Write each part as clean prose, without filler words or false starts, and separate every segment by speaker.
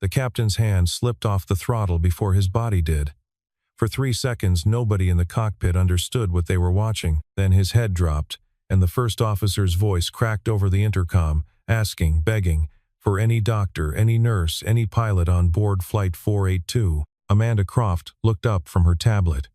Speaker 1: The captain's hand slipped off the throttle before his body did. For 3 seconds, nobody in the cockpit understood what they were watching. Then his head dropped, and the first officer's voice cracked over the intercom, asking, begging, for any doctor, any nurse, any pilot on board Flight 482. Amanda Croft looked up from her tablet.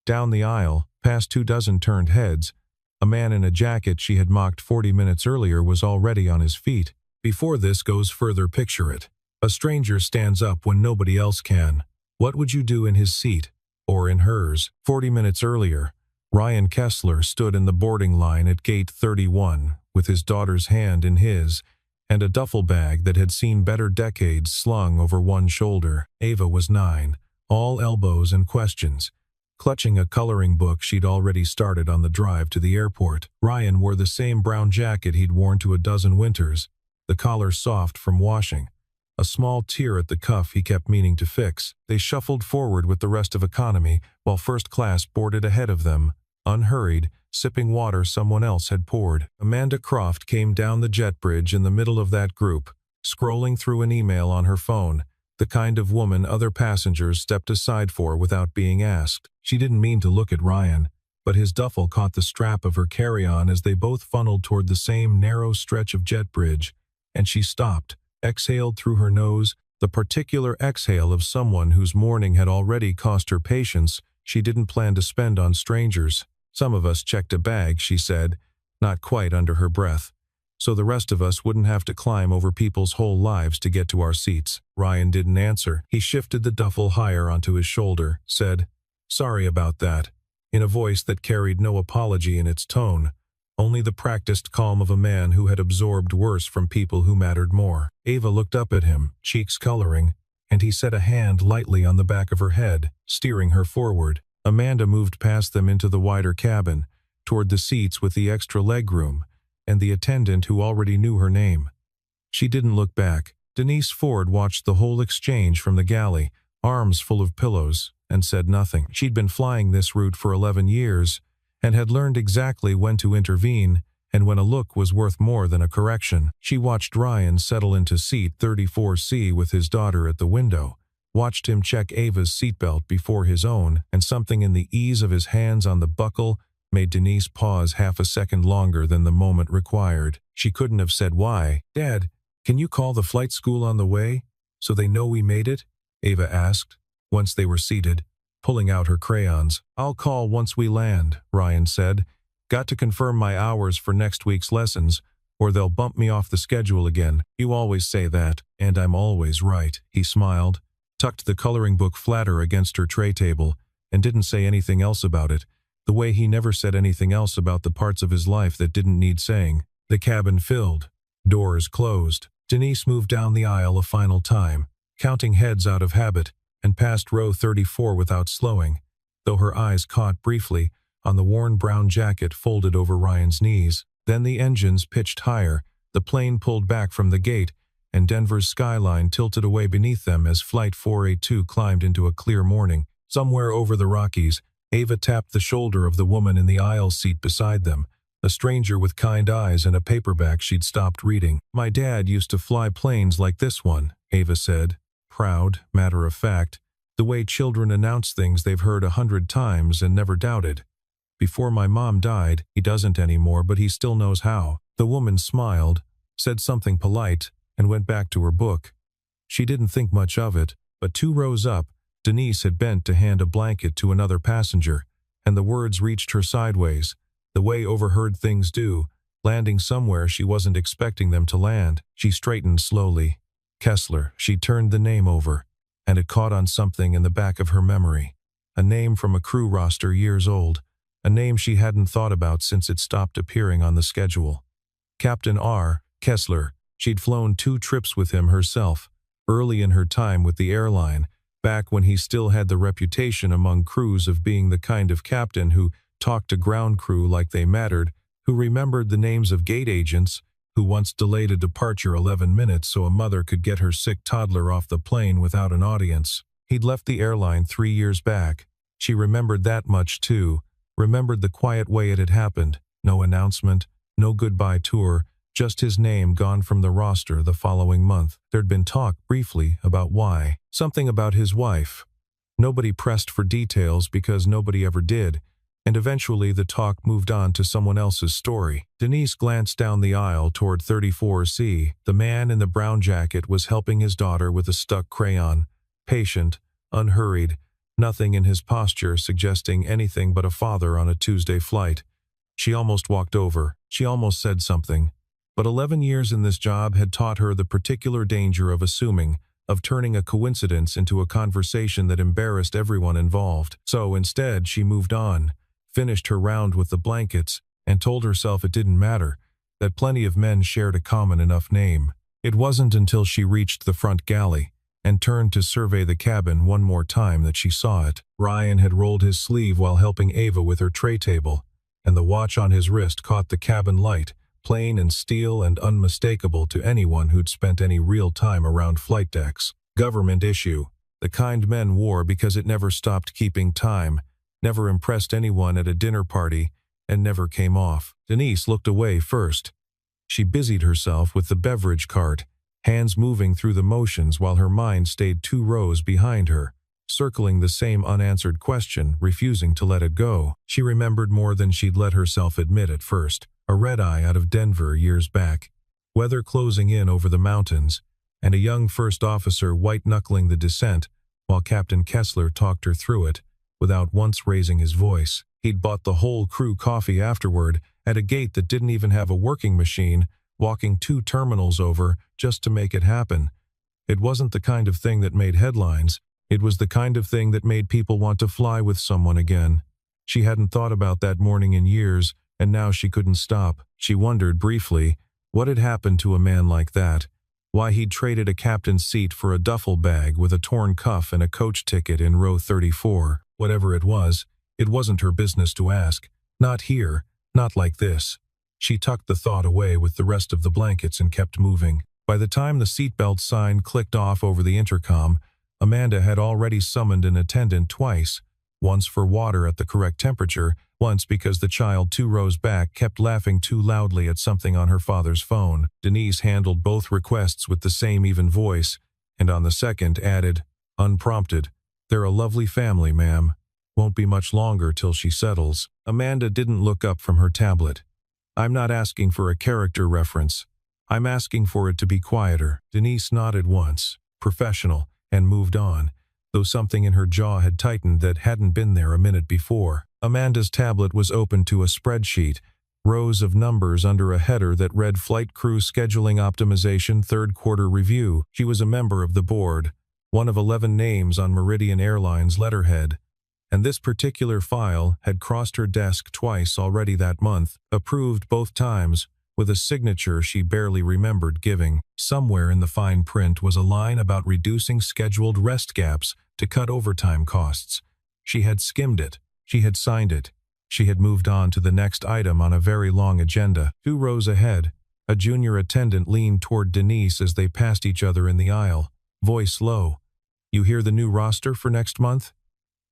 Speaker 1: Down the aisle, past 24 turned heads, a man in a jacket she had mocked 40 minutes earlier was already on his feet. Before this goes further, picture it. A stranger stands up when nobody else can. What would you do in his seat? Or in hers? 40 minutes earlier, Ryan Kessler stood in the boarding line at gate 31, with his daughter's hand in his, and a duffel bag that had seen better decades slung over one shoulder. Ava was 9, all elbows and questions, clutching a coloring book she'd already started on the drive to the airport. Ryan wore the same brown jacket he'd worn to a dozen winters, the collar soft from washing, a small tear at the cuff he kept meaning to fix. They shuffled forward with the rest of economy, while first class boarded ahead of them, unhurried, sipping water someone else had poured. Amanda Croft came down the jet bridge in the middle of that group, scrolling through an email on her phone, the kind of woman other passengers stepped aside for without being asked. She didn't mean to look at Ryan, but his duffel caught the strap of her carry-on as they both funneled toward the same narrow stretch of jet bridge, and she stopped, exhaled through her nose, the particular exhale of someone whose morning had already cost her patience she didn't plan to spend on strangers. Some of us checked a bag, she said, not quite under her breath, so the rest of us wouldn't have to climb over people's whole lives to get to our seats. Ryan didn't answer. He shifted the duffel higher onto his shoulder, said, "Sorry about that," in a voice that carried no apology in its tone, only the practiced calm of a man who had absorbed worse from people who mattered more. Ava looked up at him, cheeks coloring, and he set a hand lightly on the back of her head, steering her forward. Amanda moved past them into the wider cabin, toward the seats with the extra legroom, and the attendant who already knew her name. She didn't look back. Denise Ford watched the whole exchange from the galley, arms full of pillows, and said nothing. She'd been flying this route for 11 years, and had learned exactly when to intervene and when a look was worth more than a correction. She watched Ryan settle into seat 34C with his daughter at the window, watched him check Ava's seatbelt before his own, and something in the ease of his hands on the buckle made Denise pause half a second longer than the moment required. She couldn't have said why. "Dad, can you call the flight school on the way, so they know we made it?" Ava asked, once they were seated, pulling out her crayons. "I'll call once we land," Ryan said. "Got to confirm my hours for next week's lessons, or they'll bump me off the schedule again." "You always say that, and I'm always right," he smiled, tucked the coloring book flatter against her tray table, and didn't say anything else about it, the way he never said anything else about the parts of his life that didn't need saying. The cabin filled. Doors closed. Denise moved down the aisle a final time, counting heads out of habit, and passed row 34 without slowing, though her eyes caught briefly on the worn brown jacket folded over Ryan's knees. Then the engines pitched higher, the plane pulled back from the gate, and Denver's skyline tilted away beneath them as Flight 482 climbed into a clear morning. Somewhere over the Rockies, Ava tapped the shoulder of the woman in the aisle seat beside them, a stranger with kind eyes and a paperback she'd stopped reading. "My dad used to fly planes like this one," Ava said, proud, matter of fact, the way children announce things they've heard 100 times and never doubted. "Before my mom died, he doesn't anymore, but he still knows how." The woman smiled, said something polite, and went back to her book. She didn't think much of it, but 2 rows up, Denise had bent to hand a blanket to another passenger, and the words reached her sideways, the way overheard things do, landing somewhere she wasn't expecting them to land. She straightened slowly. Kessler. She turned the name over, and it caught on something in the back of her memory. A name from a crew roster years old, a name she hadn't thought about since it stopped appearing on the schedule. Captain R. Kessler. She'd flown 2 trips with him herself, early in her time with the airline, back when he still had the reputation among crews of being the kind of captain who talked to ground crew like they mattered, who remembered the names of gate agents, who once delayed a departure 11 minutes so a mother could get her sick toddler off the plane without an audience. He'd left the airline 3 years back. She remembered that much too, remembered the quiet way it had happened, no announcement, no goodbye tour, Just his name gone from the roster the following month. There'd been talk briefly about why. Something about his wife. Nobody pressed for details because nobody ever did, and eventually the talk moved on to someone else's story. Denise glanced down the aisle toward 34C. The man in the brown jacket was helping his daughter with a stuck crayon. Patient, unhurried, nothing in his posture suggesting anything but a father on a Tuesday flight. She almost walked over. She almost said something. But 11 years in this job had taught her the particular danger of assuming, of turning a coincidence into a conversation that embarrassed everyone involved. So instead, she moved on, finished her round with the blankets, and told herself it didn't matter, that plenty of men shared a common enough name. It wasn't until she reached the front galley and turned to survey the cabin one more time that she saw it. Ryan had rolled his sleeve while helping Ava with her tray table, and the watch on his wrist caught the cabin light, plain and steel and unmistakable to anyone who'd spent any real time around flight decks. Government issue, the kind men wore because it never stopped keeping time, never impressed anyone at a dinner party, and never came off. Denise looked away first. She busied herself with the beverage cart, hands moving through the motions while her mind stayed 2 rows behind her, circling the same unanswered question, refusing to let it go. She remembered more than she'd let herself admit at first. A red-eye out of Denver years back, weather closing in over the mountains, and a young first officer white-knuckling the descent while Captain Kessler talked her through it without once raising his voice. He'd bought the whole crew coffee afterward at a gate that didn't even have a working machine, walking 2 terminals over just to make it happen. It wasn't the kind of thing that made headlines. It was the kind of thing that made people want to fly with someone again. She hadn't thought about that morning in years, and now she couldn't stop. She wondered briefly what had happened to a man like that, why he'd traded a captain's seat for a duffel bag with a torn cuff and a coach ticket in row 34. Whatever it wasn't her business to ask. Not here, not like this. She tucked the thought away with the rest of the blankets and kept moving. By the time the seatbelt sign clicked off over the intercom, Amanda had already summoned an attendant twice, once for water at the correct temperature, once because the child 2 rows back kept laughing too loudly at something on her father's phone. Denise handled both requests with the same even voice, and on the second added, unprompted, "They're a lovely family, ma'am. Won't be much longer till she settles." Amanda didn't look up from her tablet. "I'm not asking for a character reference. I'm asking for it to be quieter." Denise nodded once, professional, and moved on, though something in her jaw had tightened that hadn't been there a minute before. Amanda's tablet was open to a spreadsheet, rows of numbers under a header that read Flight Crew Scheduling Optimization 3rd Quarter Review. She was a member of the board, one of 11 names on Meridian Airlines' letterhead, and this particular file had crossed her desk twice already that month, approved both times, with a signature she barely remembered giving. Somewhere in the fine print was a line about reducing scheduled rest gaps to cut overtime costs. She had skimmed it. She had signed it. She had moved on to the next item on a very long agenda. 2 rows ahead, a junior attendant leaned toward Denise as they passed each other in the aisle, voice low. "You hear the new roster for next month?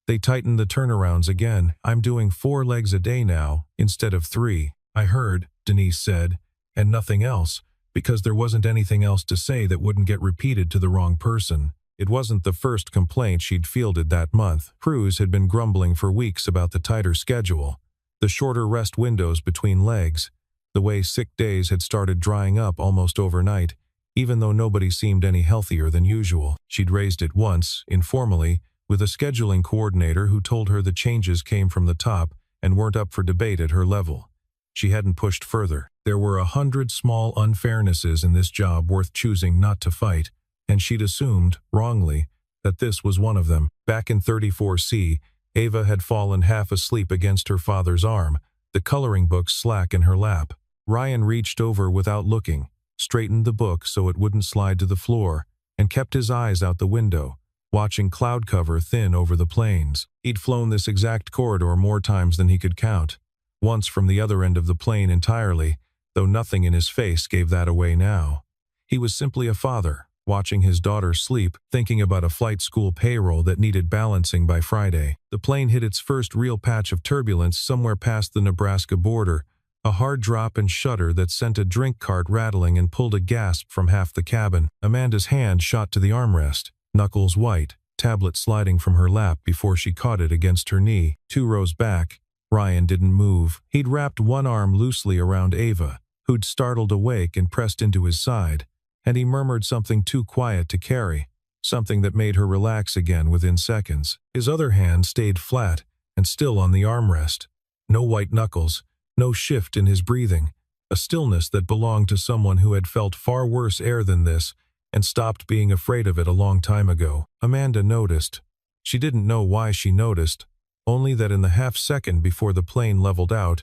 Speaker 1: They tightened the turnarounds again. I'm doing 4 legs a day now, instead of 3. I heard," Denise said, "and nothing else, because there wasn't anything else to say that wouldn't get repeated to the wrong person." It wasn't the first complaint she'd fielded that month. Crews had been grumbling for weeks about the tighter schedule, the shorter rest windows between legs, the way sick days had started drying up almost overnight, even though nobody seemed any healthier than usual. She'd raised it once, informally, with a scheduling coordinator who told her the changes came from the top and weren't up for debate at her level. She hadn't pushed further. There were 100 small unfairnesses in this job worth choosing not to fight, and she'd assumed, wrongly, that this was one of them. Back in 34C, Ava had fallen half asleep against her father's arm, the coloring book slack in her lap. Ryan reached over without looking, straightened the book so it wouldn't slide to the floor, and kept his eyes out the window, watching cloud cover thin over the plains. He'd flown this exact corridor more times than he could count, once from the other end of the plane entirely, though nothing in his face gave that away now. He was simply a father, watching his daughter sleep, thinking about a flight school payroll that needed balancing by Friday. The plane hit its first real patch of turbulence somewhere past the Nebraska border, A hard drop and shudder that sent a drink cart rattling and pulled a gasp from half the cabin. Amanda's hand shot to the armrest, knuckles white, tablet sliding from her lap before she caught it against her knee. 2 rows back, Ryan didn't move. He'd wrapped one arm loosely around Ava, who'd startled awake and pressed into his side, and he murmured something too quiet to carry, something that made her relax again within seconds. His other hand stayed flat and still on the armrest. No white knuckles, no shift in his breathing, a stillness that belonged to someone who had felt far worse air than this and stopped being afraid of it a long time ago. Amanda noticed. She didn't know why she noticed, only that in the half-second before the plane leveled out,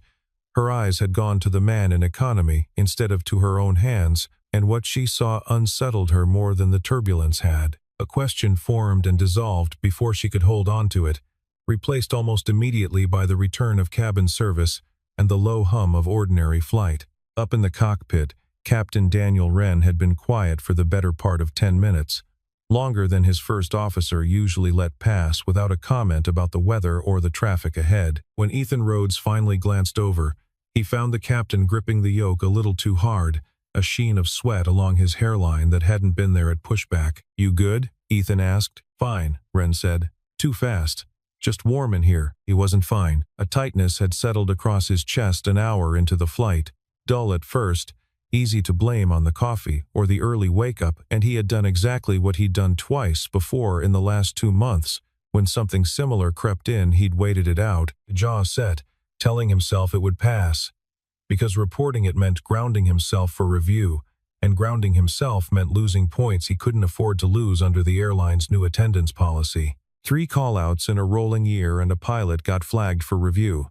Speaker 1: her eyes had gone to the man in economy instead of to her own hands, and what she saw unsettled her more than the turbulence had. A question formed and dissolved before she could hold on to it, replaced almost immediately by the return of cabin service and the low hum of ordinary flight. Up in the cockpit, Captain Daniel Wren had been quiet for the better part of 10 minutes, longer than his first officer usually let pass without a comment about the weather or the traffic ahead. When Ethan Rhodes finally glanced over, he found the captain gripping the yoke a little too hard, a sheen of sweat along his hairline that hadn't been there at pushback. "You good?" Ethan asked. "Fine," Wren said. "Too fast. Just warm in here." He wasn't fine. A tightness had settled across his chest an hour into the flight, dull at first, easy to blame on the coffee or the early wake-up, and he had done exactly what he'd done twice before in the last 2 months. When something similar crept in, he'd waited it out, jaw set, telling himself it would pass. Because reporting it meant grounding himself for review, and grounding himself meant losing points he couldn't afford to lose under the airline's new attendance policy. 3 call-outs in a rolling year and a pilot got flagged for review.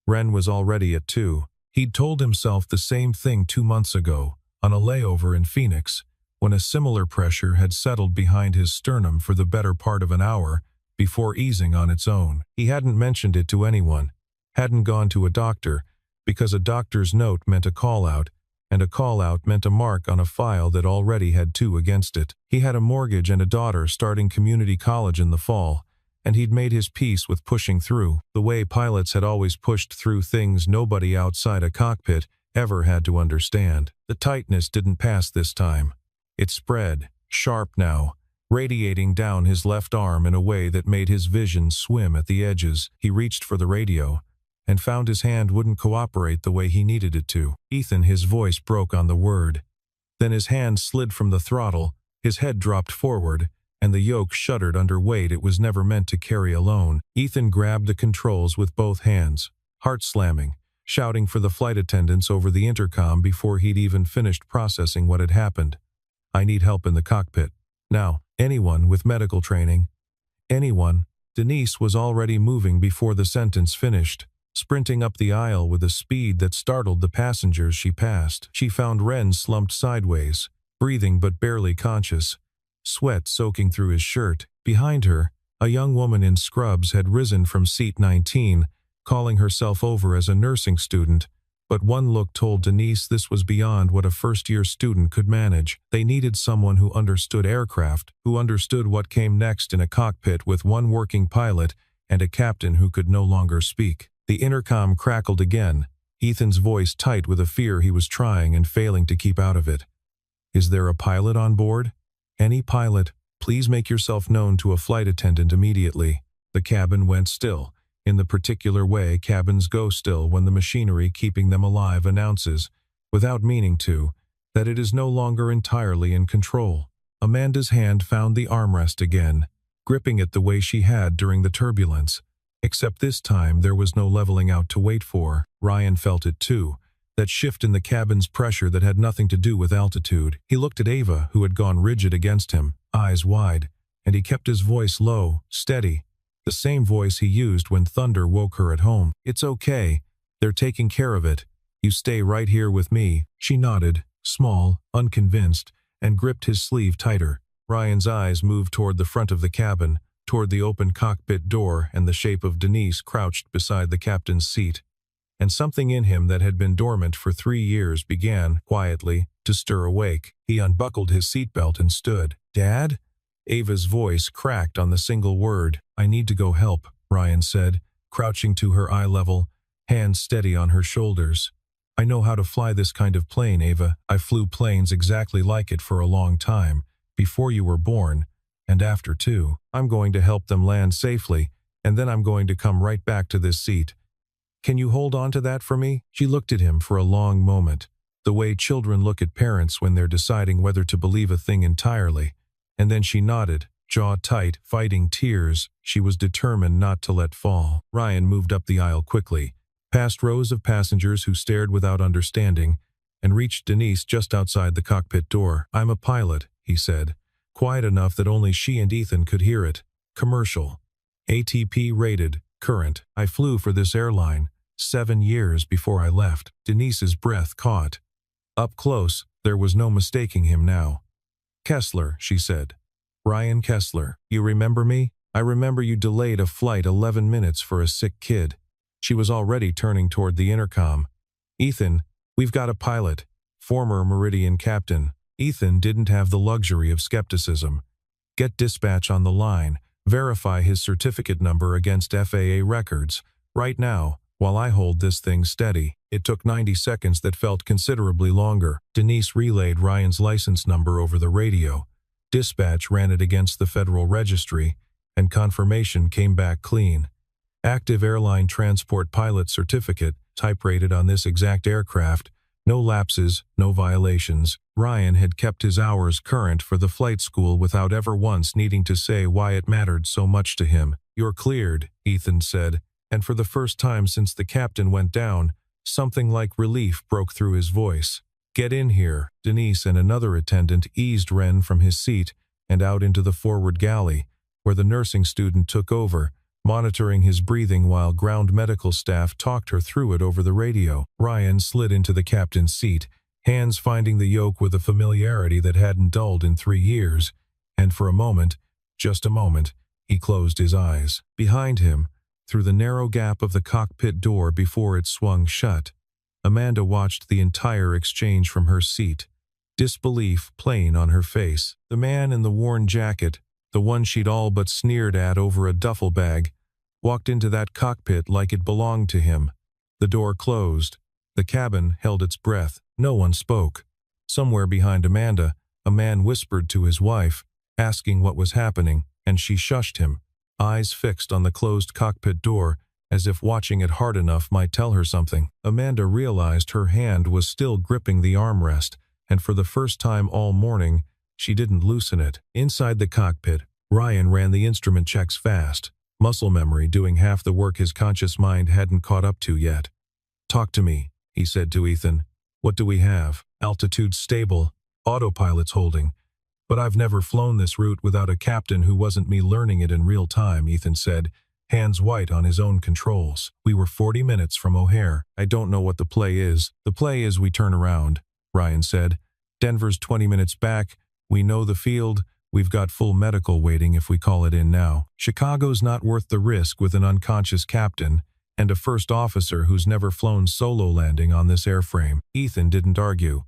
Speaker 1: Wren was already at 2. He'd told himself the same thing 2 months ago, on a layover in Phoenix, when a similar pressure had settled behind his sternum for the better part of an hour before easing on its own. He hadn't mentioned it to anyone, hadn't gone to a doctor, because a doctor's note meant a call-out, and a call-out meant a mark on a file that already had 2 against it. He had a mortgage and a daughter starting community college in the fall, and he'd made his peace with pushing through, the way pilots had always pushed through things nobody outside a cockpit ever had to understand. The tightness didn't pass this time. It spread, sharp now, radiating down his left arm in a way that made his vision swim at the edges. He reached for the radio, and found his hand wouldn't cooperate the way he needed it to. "Ethan," his voice broke on the word. Then his hand slid from the throttle, his head dropped forward, and the yoke shuddered under weight it was never meant to carry alone. Ethan grabbed the controls with both hands, heart slamming, shouting for the flight attendants over the intercom before he'd even finished processing what had happened. "I need help in the cockpit. Now, anyone with medical training. Anyone." Denise was already moving before the sentence finished, sprinting up the aisle with a speed that startled the passengers she passed. She found Wren slumped sideways, breathing but barely conscious, sweat soaking through his shirt. Behind her, a young woman in scrubs had risen from seat 19, calling herself over as a nursing student, but one look told Denise this was beyond what a first-year student could manage. They needed someone who understood aircraft, who understood what came next in a cockpit with one working pilot and a captain who could no longer speak. The intercom crackled again, Ethan's voice tight with a fear he was trying and failing to keep out of it. "Is there a pilot on board? Any pilot, please make yourself known to a flight attendant immediately." The cabin went still, in the particular way cabins go still when the machinery keeping them alive announces, without meaning to, that it is no longer entirely in control. Amanda's hand found the armrest again, gripping it the way she had during the turbulence. Except this time there was no leveling out to wait for. Ryan felt it too, that shift in the cabin's pressure that had nothing to do with altitude. He looked at Ava, who had gone rigid against him, eyes wide, and he kept his voice low, steady, the same voice he used when thunder woke her at home. "It's okay. They're taking care of it. You stay right here with me." She nodded, small, unconvinced, and gripped his sleeve tighter. Ryan's eyes moved toward the front of the cabin, toward the open cockpit door and the shape of Denise crouched beside the captain's seat. And something in him that had been dormant for 3 years began, quietly, to stir awake. He unbuckled his seatbelt and stood. "Dad?" Ava's voice cracked on the single word. "I need to go help," Ryan said, crouching to her eye level, hands steady on her shoulders. I know how to fly this kind of plane, Ava. I flew planes exactly like it for a long time, before you were born, and after too. I'm going to help them land safely, and then I'm going to come right back to this seat. Can you hold on to that for me?" She looked at him for a long moment, the way children look at parents when they're deciding whether to believe a thing entirely, and then she nodded, jaw tight, fighting tears she was determined not to let fall. Ryan moved up the aisle quickly, past rows of passengers who stared without understanding, and reached Denise just outside the cockpit door. "I'm a pilot," he said, quiet enough that only she and Ethan could hear it. "Commercial. ATP rated, current. I flew for this airline 7 years before I left." Denise's breath caught. Up close, there was no mistaking him now. "Kessler," she said. "Ryan Kessler. You remember me? I remember you delayed a flight 11 minutes for a sick kid." She was already turning toward the intercom. "Ethan, we've got a pilot. Former Meridian captain." Ethan didn't have the luxury of skepticism. "Get dispatch on the line. Verify his certificate number against FAA records. Right now, while I hold this thing steady." It took 90 seconds that felt considerably longer. Denise relayed Ryan's license number over the radio. Dispatch ran it against the Federal Registry, and confirmation came back clean. "Active airline transport pilot certificate, type-rated on this exact aircraft. No lapses, no violations." Ryan had kept his hours current for the flight school without ever once needing to say why it mattered so much to him. "You're cleared," Ethan said, and for the first time since the captain went down, something like relief broke through his voice. "Get in here." Denise and another attendant eased Ren from his seat and out into the forward galley, where the nursing student took over, monitoring his breathing while ground medical staff talked her through it over the radio. Ryan slid into the captain's seat, hands finding the yoke with a familiarity that hadn't dulled in 3 years, and for a moment, just a moment, he closed his eyes. Behind him, through the narrow gap of the cockpit door before it swung shut, Amanda watched the entire exchange from her seat, disbelief plain on her face. The man in the worn jacket, the one she'd all but sneered at over a duffel bag, walked into that cockpit like it belonged to him. The door closed. The cabin held its breath. No one spoke. Somewhere behind Amanda, a man whispered to his wife, asking what was happening, and she shushed him, eyes fixed on the closed cockpit door, as if watching it hard enough might tell her something. Amanda realized her hand was still gripping the armrest, and for the first time all morning, she didn't loosen it. Inside the cockpit, Ryan ran the instrument checks fast, muscle memory doing half the work his conscious mind hadn't caught up to yet. "Talk to me," he said to Ethan. "What do we have?" "Altitude stable. Autopilot's holding. But I've never flown this route without a captain who wasn't me learning it in real time," Ethan said, hands white on his own controls. "We were 40 minutes from O'Hare. I don't know what the play is." "The play is we turn around," Ryan said. "Denver's 20 minutes back. We know the field. We've got full medical waiting if we call it in now. Chicago's not worth the risk with an unconscious captain and a first officer who's never flown solo landing on this airframe." Ethan didn't argue.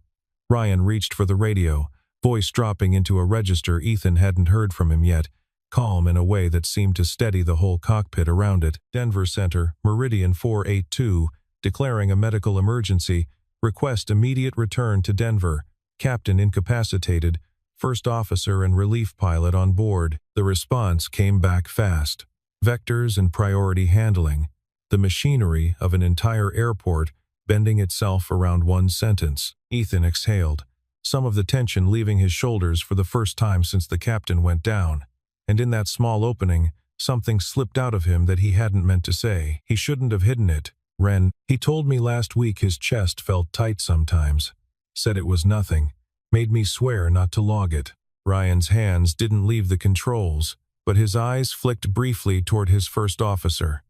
Speaker 1: Ryan reached for the radio, voice dropping into a register Ethan hadn't heard from him yet, calm in a way that seemed to steady the whole cockpit around it. "Denver Center, Meridian 482, declaring a medical emergency. Request immediate return to Denver. Captain incapacitated. First officer and relief pilot on board." The response came back fast. Vectors and priority handling. The machinery of an entire airport bending itself around one sentence. Ethan exhaled, some of the tension leaving his shoulders for the first time since the captain went down. And in that small opening, something slipped out of him that he hadn't meant to say. He shouldn't have hidden it. "Ren, he told me last week his chest felt tight sometimes. Said it was nothing. Made me swear not to log it." Ryan's hands didn't leave the controls, but his eyes flicked briefly toward his first officer.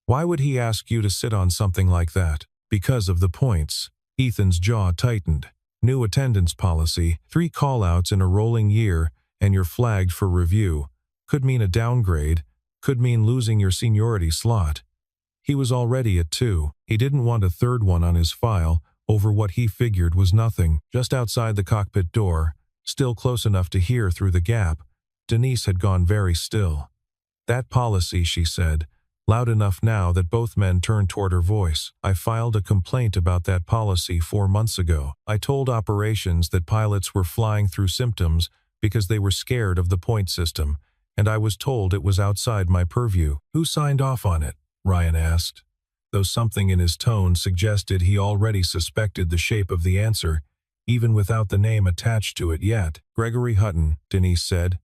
Speaker 1: "Why would he ask you to sit on something like that?" "Because of the points." Ethan's jaw tightened. "New attendance policy, 3 call-outs in a rolling year, and you're flagged for review. Could mean a downgrade, could mean losing your seniority slot." He was already at 2. He didn't want a third one on his file over what he figured was nothing. Just outside the cockpit door, still close enough to hear through the gap, Denise had gone very still. "That policy," she said, loud enough now that both men turned toward her voice. "I filed a complaint about that policy 4 months ago. I told operations that pilots were flying through symptoms because they were scared of the point system, and I was told it was outside my purview." "Who signed off on it?" Ryan asked, though something in his tone suggested he already suspected the shape of the answer, even without the name attached to it yet. "Gregory Hutton," Denise said,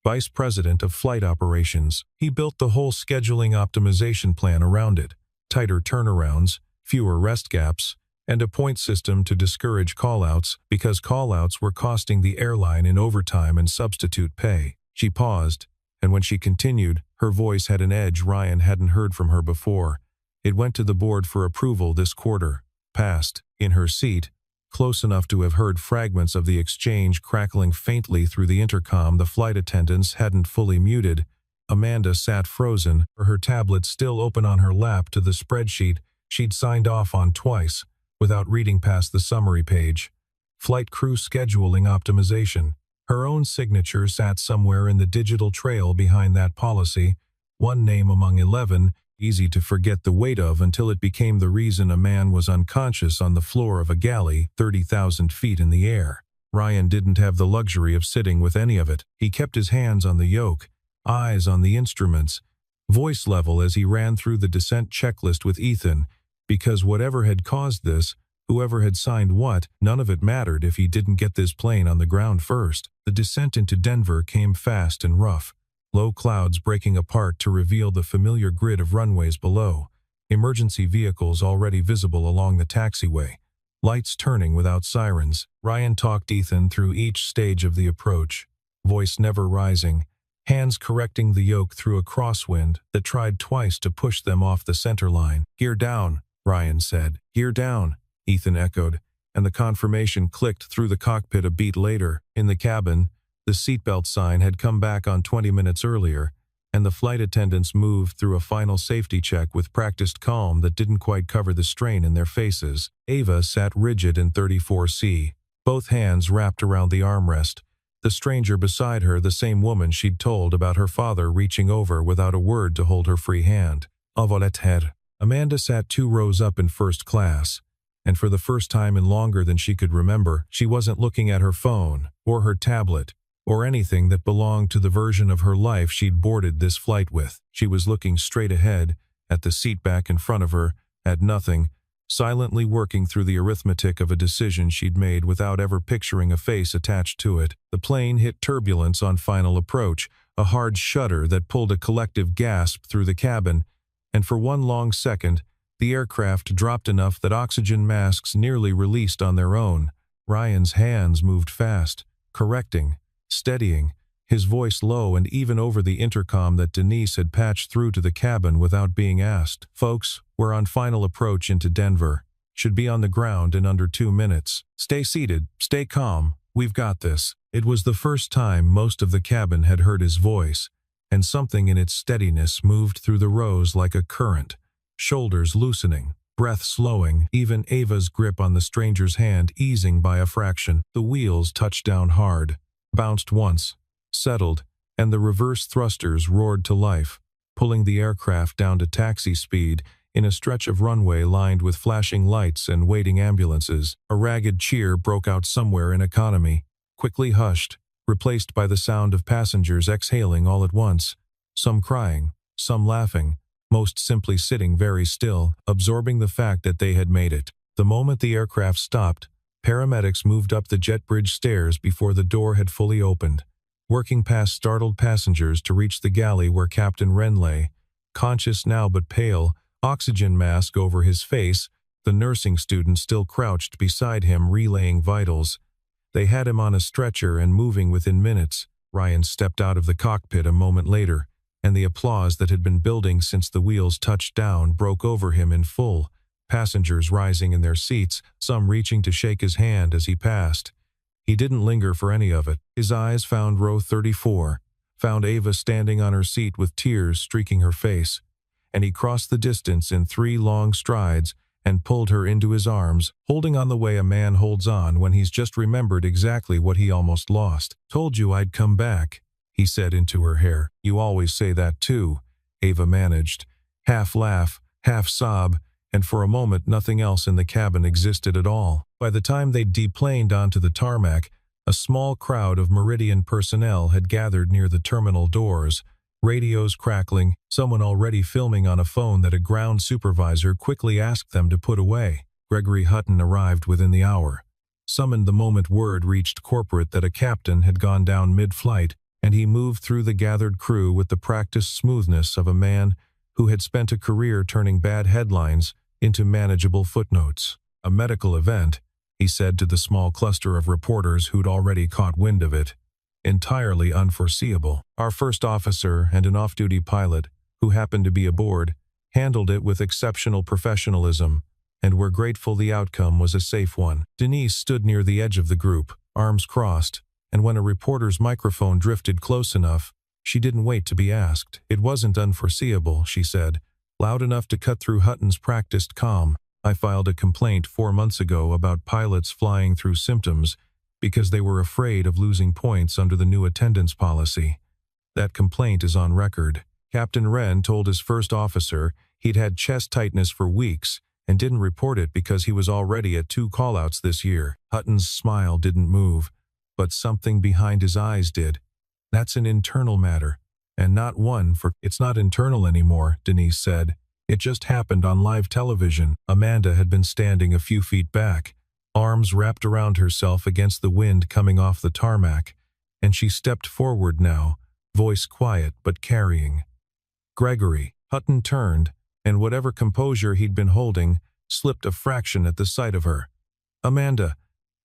Speaker 1: "Vice President of Flight Operations. He built the whole scheduling optimization plan around it, tighter turnarounds, fewer rest gaps, and a point system to discourage callouts because callouts were costing the airline in overtime and substitute pay." She paused, and when she continued, her voice had an edge Ryan hadn't heard from her before. "It went to the board for approval this quarter." Passed. In her seat, close enough to have heard fragments of the exchange crackling faintly through the intercom the flight attendants hadn't fully muted, Amanda sat frozen, her tablet still open on her lap to the spreadsheet she'd signed off on twice, without reading past the summary page. Flight crew scheduling optimization. Her own signature sat somewhere in the digital trail behind that policy, one name among 11, easy to forget the weight of until it became the reason a man was unconscious on the floor of a galley 30,000 feet in the air. Ryan didn't have the luxury of sitting with any of it. He kept his hands on the yoke, eyes on the instruments, voice level as he ran through the descent checklist with Ethan, because whatever had caused this, whoever had signed what, none of it mattered if he didn't get this plane on the ground first. The descent into Denver came fast and rough, low clouds breaking apart to reveal the familiar grid of runways below, emergency vehicles already visible along the taxiway, lights turning without sirens. Ryan talked Ethan through each stage of the approach, voice never rising, hands correcting the yoke through a crosswind that tried twice to push them off the center line. "Gear down," Ryan said. "Gear down," Ethan echoed, and the confirmation clicked through the cockpit a beat later. In the cabin, the seatbelt sign had come back on 20 minutes earlier, and the flight attendants moved through a final safety check with practiced calm that didn't quite cover the strain in their faces. Ava sat rigid in 34C, both hands wrapped around the armrest, the stranger beside her the same woman she'd told about her father reaching over without a word to hold her free hand. Avoletter. Amanda sat 2 rows up in first class, and for the first time in longer than she could remember, she wasn't looking at her phone, or her tablet, or anything that belonged to the version of her life she'd boarded this flight with. She was looking straight ahead, at the seat back in front of her, at nothing, silently working through the arithmetic of a decision she'd made without ever picturing a face attached to it. The plane hit turbulence on final approach, a hard shudder that pulled a collective gasp through the cabin, and for one long second, the aircraft dropped enough that oxygen masks nearly released on their own. Ryan's hands moved fast, correcting, steadying, his voice low and even over the intercom that Denise had patched through to the cabin without being asked. "Folks, we're on final approach into Denver. Should be on the ground in under 2 minutes. Stay seated, stay calm, we've got this." It was the first time most of the cabin had heard his voice, and something in its steadiness moved through the rows like a current, shoulders loosening, breath slowing, even Ava's grip on the stranger's hand easing by a fraction. The wheels touched down hard, bounced once, settled, and the reverse thrusters roared to life, pulling the aircraft down to taxi speed in a stretch of runway lined with flashing lights and waiting ambulances. A ragged cheer broke out somewhere in economy, quickly hushed, replaced by the sound of passengers exhaling all at once, some crying, some laughing, most simply sitting very still, absorbing the fact that they had made it. The moment the aircraft stopped, paramedics moved up the jet bridge stairs before the door had fully opened, working past startled passengers to reach the galley where Captain Wren lay, conscious now but pale, oxygen mask over his face, the nursing student still crouched beside him relaying vitals. They had him on a stretcher and moving within minutes. Ryan stepped out of the cockpit a moment later, and the applause that had been building since the wheels touched down broke over him in full, passengers rising in their seats, some reaching to shake his hand as he passed. He didn't linger for any of it. His eyes found row 34, found Ava standing on her seat with tears streaking her face, and he crossed the distance in 3 long strides and pulled her into his arms, holding on the way a man holds on when he's just remembered exactly what he almost lost. "Told you I'd come back," he said into her hair. "You always say that too," Ava managed, Half laugh, half sob, and for a moment nothing else in the cabin existed at all. By the time they'd deplaned onto the tarmac, a small crowd of Meridian personnel had gathered near the terminal doors, radios crackling, someone already filming on a phone that a ground supervisor quickly asked them to put away. Gregory Hutton arrived within the hour. Summoned the moment word reached corporate that a captain had gone down mid-flight, and he moved through the gathered crew with the practiced smoothness of a man who had spent a career turning bad headlines into manageable footnotes. A medical event, he said to the small cluster of reporters who'd already caught wind of it. Entirely unforeseeable. Our first officer and an off-duty pilot, who happened to be aboard, handled it with exceptional professionalism, and we're grateful the outcome was a safe one. Denise stood near the edge of the group, arms crossed, and when a reporter's microphone drifted close enough, she didn't wait to be asked. It wasn't unforeseeable, she said, loud enough to cut through Hutton's practiced calm. I filed a complaint 4 months ago about pilots flying through symptoms because they were afraid of losing points under the new attendance policy. That complaint is on record. Captain Wren told his first officer he'd had chest tightness for weeks and didn't report it because he was already at 2 callouts this year. Hutton's smile didn't move, but something behind his eyes did. That's an internal matter, and not one for— It's not internal anymore, Denise said. It just happened on live television. Amanda had been standing a few feet back, arms wrapped around herself against the wind coming off the tarmac, and she stepped forward now, voice quiet but carrying. Gregory. Hutton turned, and whatever composure he'd been holding slipped a fraction at the sight of her. Amanda,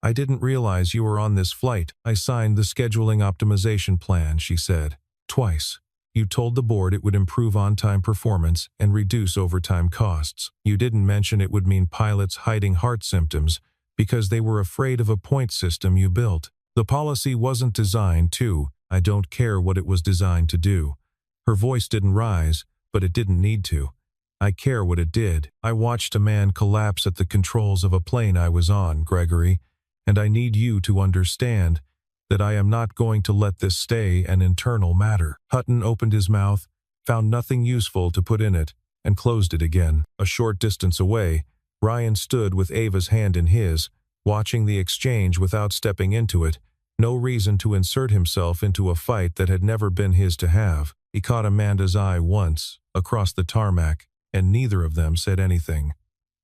Speaker 1: I didn't realize you were on this flight. I signed the scheduling optimization plan, she said. Twice. You told the board it would improve on-time performance and reduce overtime costs. You didn't mention it would mean pilots hiding heart symptoms because they were afraid of a point system you built. The policy wasn't designed to— I don't care what it was designed to do. Her voice didn't rise, but it didn't need to. I care what it did. I watched a man collapse at the controls of a plane I was on, Gregory, and I need you to understand that I am not going to let this stay an internal matter. Hutton opened his mouth, found nothing useful to put in it, and closed it again. A short distance away, Ryan stood with Ava's hand in his, watching the exchange without stepping into it, no reason to insert himself into a fight that had never been his to have. He caught Amanda's eye once, across the tarmac, and neither of them said anything.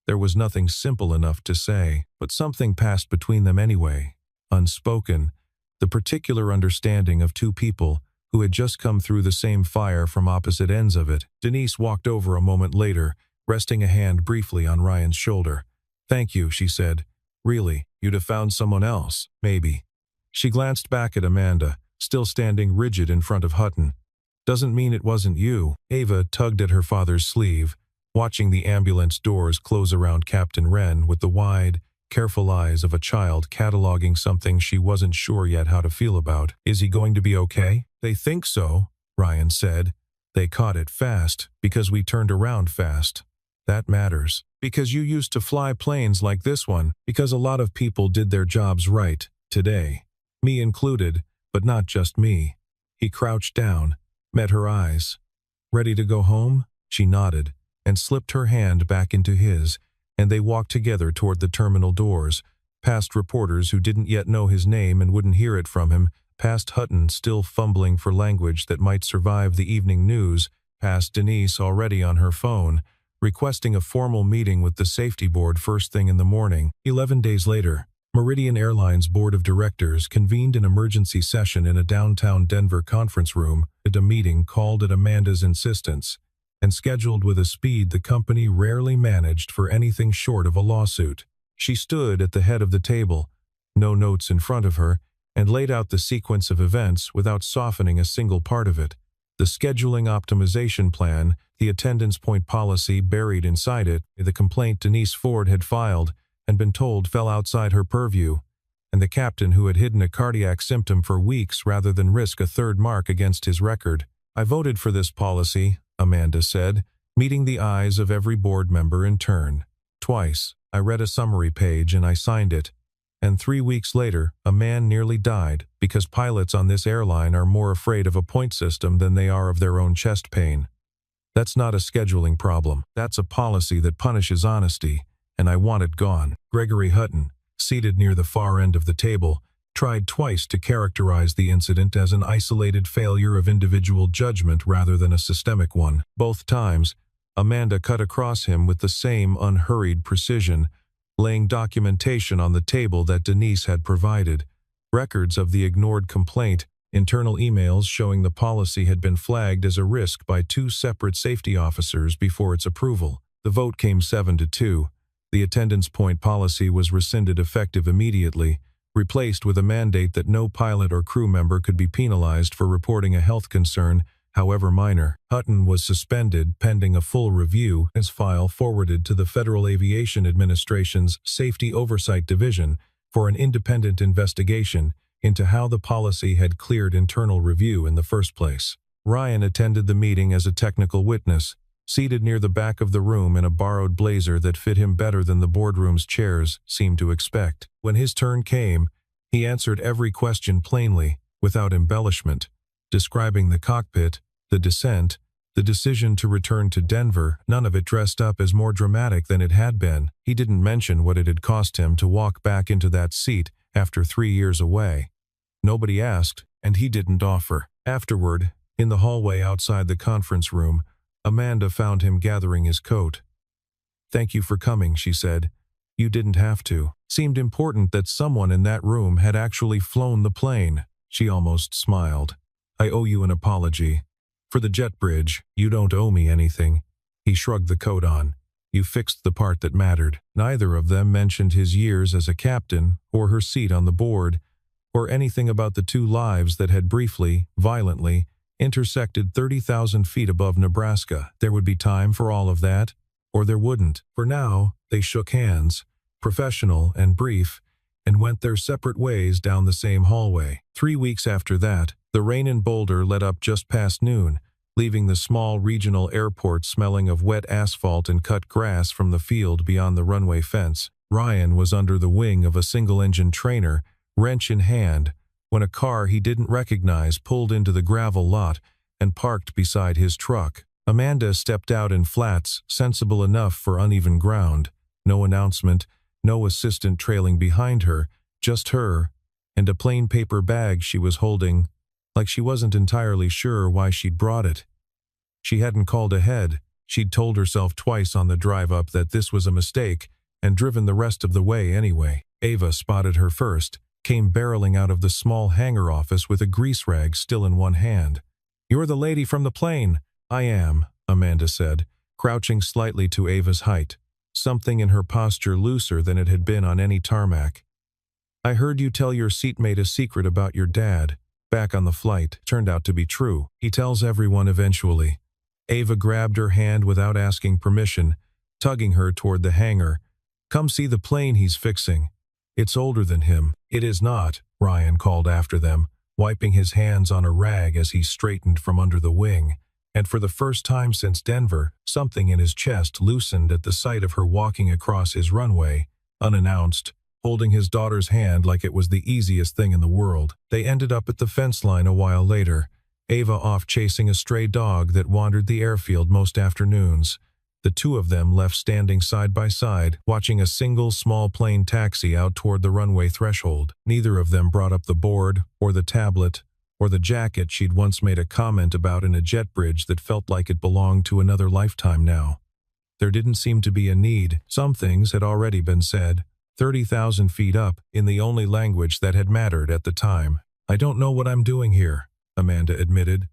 Speaker 1: There was nothing simple enough to say, but something passed between them anyway, unspoken, the particular understanding of 2 people who had just come through the same fire from opposite ends of it. Denise walked over a moment later, resting a hand briefly on Ryan's shoulder. Thank you, she said. Really, you'd have found someone else, maybe. She glanced back at Amanda, still standing rigid in front of Hutton. Doesn't mean it wasn't you. Ava tugged at her father's sleeve, watching the ambulance doors close around Captain Wren with the wide, careful eyes of a child cataloging something she wasn't sure yet how to feel about. Is he going to be okay? They think so, Ryan said. They caught it fast because we turned around fast. That matters. Because you used to fly planes like this one, because a lot of people did their jobs right, today. Me included, but not just me. He crouched down, met her eyes. Ready to go home? She nodded, and slipped her hand back into his, and they walked together toward the terminal doors, past reporters who didn't yet know his name and wouldn't hear it from him, past Hutton still fumbling for language that might survive the evening news, past Denise already on her phone, requesting a formal meeting with the safety board first thing in the morning. 11 days later, Meridian Airlines Board of Directors convened an emergency session in a downtown Denver conference room at a meeting called at Amanda's insistence, and scheduled with a speed the company rarely managed for anything short of a lawsuit. She stood at the head of the table, no notes in front of her, and laid out the sequence of events without softening a single part of it. The scheduling optimization plan, the attendance point policy buried inside it, the complaint Denise Ford had filed and been told fell outside her purview, and the captain who had hidden a cardiac symptom for weeks rather than risk a third mark against his record. I voted for this policy, Amanda said, meeting the eyes of every board member in turn. Twice, I read a summary page and I signed it. And 3 weeks later, a man nearly died because pilots on this airline are more afraid of a point system than they are of their own chest pain. That's not a scheduling problem. That's a policy that punishes honesty, and I want it gone. Gregory Hutton, seated near the far end of the table, tried twice to characterize the incident as an isolated failure of individual judgment rather than a systemic one. Both times, Amanda cut across him with the same unhurried precision, laying documentation on the table that Denise had provided, records of the ignored complaint, internal emails showing the policy had been flagged as a risk by 2 separate safety officers before its approval. The vote came 7-2. The attendance point policy was rescinded effective immediately, replaced with a mandate that no pilot or crew member could be penalized for reporting a health concern, however minor. Hutton was suspended pending a full review, his file forwarded to the Federal Aviation Administration's Safety Oversight Division for an independent investigation into how the policy had cleared internal review in the first place. Ryan attended the meeting as a technical witness, seated near the back of the room in a borrowed blazer that fit him better than the boardroom's chairs seemed to expect. When his turn came, he answered every question plainly, without embellishment, describing the cockpit, the descent, the decision to return to Denver, none of it dressed up as more dramatic than it had been. He didn't mention what it had cost him to walk back into that seat after 3 years away. Nobody asked, and he didn't offer. Afterward, in the hallway outside the conference room, Amanda found him gathering his coat. "Thank you for coming," she said. "You didn't have to." Seemed important that someone in that room had actually flown the plane. She almost smiled. "I owe you an apology. For the jet bridge, you don't owe me anything." He shrugged the coat on. "You fixed the part that mattered." Neither of them mentioned his years as a captain, or her seat on the board, or anything about the 2 lives that had briefly, violently, intersected 30,000 feet above Nebraska. There would be time for all of that, or there wouldn't. For now, they shook hands, professional and brief, and went their separate ways down the same hallway. 3 weeks after that, the rain in Boulder let up just past noon, leaving the small regional airport smelling of wet asphalt and cut grass from the field beyond the runway fence. Ryan was under the wing of a single-engine trainer, wrench in hand, when a car he didn't recognize pulled into the gravel lot and parked beside his truck. Amanda stepped out in flats, sensible enough for uneven ground. No announcement, no assistant trailing behind her, just her, and a plain paper bag she was holding, like she wasn't entirely sure why she'd brought it. She hadn't called ahead. She'd told herself twice on the drive up that this was a mistake, and driven the rest of the way anyway. Ava spotted her first, came barreling out of the small hangar office with a grease rag still in one hand. "You're the lady from the plane." "I am," Amanda said, crouching slightly to Ava's height, something in her posture looser than it had been on any tarmac. "I heard you tell your seatmate a secret about your dad, back on the flight. Turned out to be true. He tells everyone eventually." Ava grabbed her hand without asking permission, tugging her toward the hangar. "Come see the plane he's fixing. It's older than him." "It is not," Ryan called after them, wiping his hands on a rag as he straightened from under the wing, and for the first time since Denver, something in his chest loosened at the sight of her walking across his runway, unannounced, holding his daughter's hand like it was the easiest thing in the world. They ended up at the fence line a while later, Ava off chasing a stray dog that wandered the airfield most afternoons. The 2 of them left standing side by side, watching a single small plane taxi out toward the runway threshold. Neither of them brought up the board, or the tablet, or the jacket she'd once made a comment about in a jet bridge that felt like it belonged to another lifetime now. There didn't seem to be a need. Some things had already been said, 30,000 feet up, in the only language that had mattered at the time. "I don't know what I'm doing here," Amanda admitted.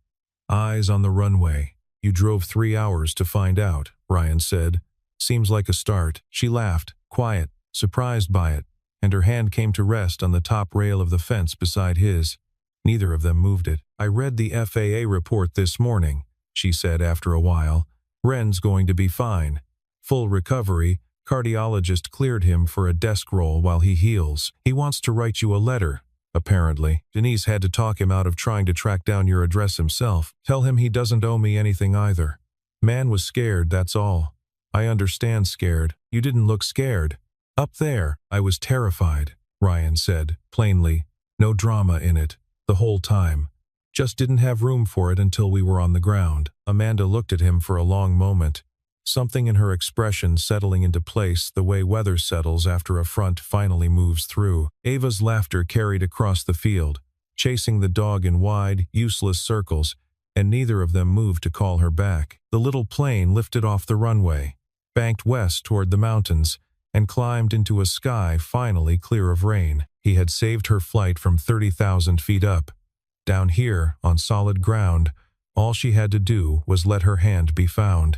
Speaker 1: Eyes on the runway. "You drove 3 hours to find out," Ryan said. "Seems like a start." She laughed, quiet, surprised by it, and her hand came to rest on the top rail of the fence beside his. Neither of them moved it. "I read the FAA report this morning," she said after a while. "Ren's going to be fine. Full recovery. Cardiologist cleared him for a desk roll while he heals. He wants to write you a letter, apparently. Denise had to talk him out of trying to track down your address himself. Tell him he doesn't owe me anything either. Man was scared, that's all. I understand scared. You didn't look scared." "Up there, I was terrified," Ryan said, plainly. No drama in it, the whole time. Just didn't have room for it until we were on the ground. Amanda looked at him for a long moment, something in her expression settling into place the way weather settles after a front finally moves through. Ava's laughter carried across the field, chasing the dog in wide, useless circles, and neither of them moved to call her back. The little plane lifted off the runway, banked west toward the mountains, and climbed into a sky finally clear of rain. He had saved her flight from 30,000 feet up. Down here, on solid ground, all she had to do was let her hand be found.